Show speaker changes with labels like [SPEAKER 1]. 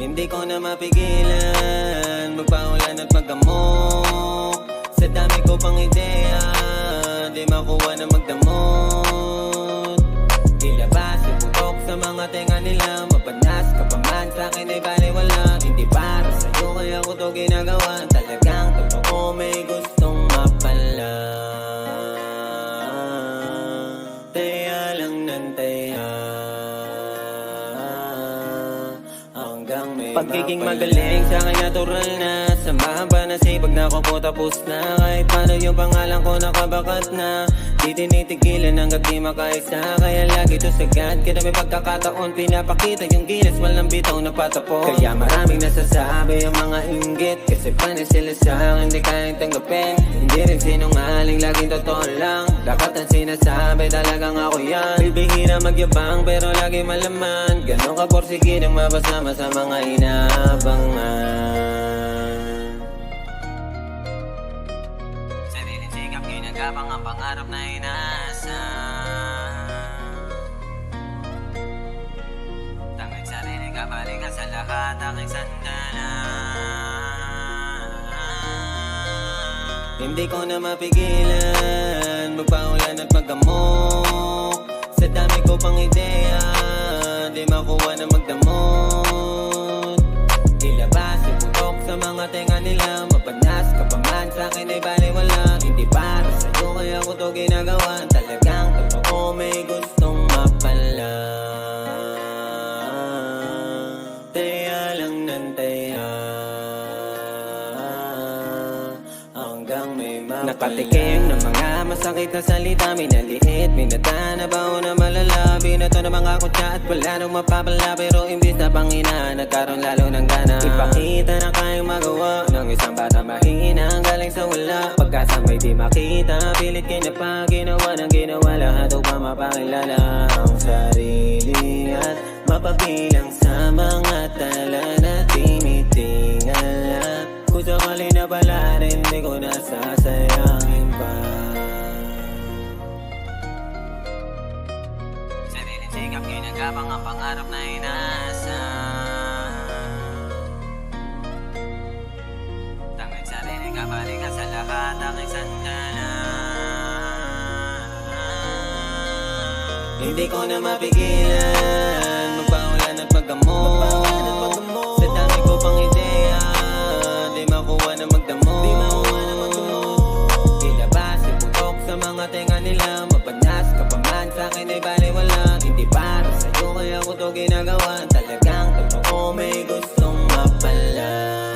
[SPEAKER 1] Hindi ko na mapigilan magpaulan at magkamok. Sa dami ko pang ideya, di makuha na magdamot. Ilabas, iputok sa mga tenga nila. Mapanas ka pa man, sa'kin ay baliwala. Hindi para sa'yo kaya ko to ginagawa. Talagang totoo may gustong mapala. Taya lang ng taya hanggang may pagiging magaling sa'kin natural na. Samahan pa na sipag na ko po tapos na. Kahit paano yung pangalan ko nakabakat na. Di tinitigilan hanggang di makaisa. Kaya lagi to sagad, kada may pagkakataon pinapakita yung gilas, walang bitaw na patapon. Kaya maraming nasasabi ang mga inggit, kasi panis sila sa'kin di kayang tanggapin. Hindi rin sinungaling, laging totoo lang. Dapat ang sinasabi talagang ako yan. Bibihira magyabang pero lagi malaman. Ganon ka porsigid ang mapasama sa mga inaabangan. Sariling sikap ginagapang ang pangarap na inaasa. Tanging sarili ka balikan sa lahat aking sandalan. Hindi ko na mapigilan magpaulan at magkamok. Sa dami ko pang ideya, di makuha na magdamot. Ilabas, iputok sa mga tenga nila. Mapanas ka pa man, sa'kin ay baliwala. Hindi para sa'yo kaya ko to ginagawa. Talagang totoo may gustong mapala. Taya lang ng taya hanggang may mapala. Nakatikim ng mga masakit na salita. Minaliit, minata na bao na malala. Binato na mga kutya at wala nang mapapala. Pero imbis na panginaan, nagkaroon lalo ng gana. Ipakita na kayang magawa ng isang bata mahina ang galing sa wala. Pagkasamay di makita, pilit kinapa. Ginawa ng ginawa lahat upang mapakilala ang sarili at mapabilang sa mga tala na tinitingala. Kung sakali na pala rin, di ko nasasayangin pa. Sariling sikap ginagapang ang pangarap na inaasa. Tanging sarili ka balikan sa lahat aking sandalan. Hindi ko na mapigilan magpaulan at magkamok. Sa dami ko pang ideya, di makuha na magdamot. Ilabas, iputok sa mga tenga nila. Mapanas ka pa man, sa'kin ay baliwala. Hindi para sa'yo kaya ko to ginagawa. Talagang totoo may gustong mapala.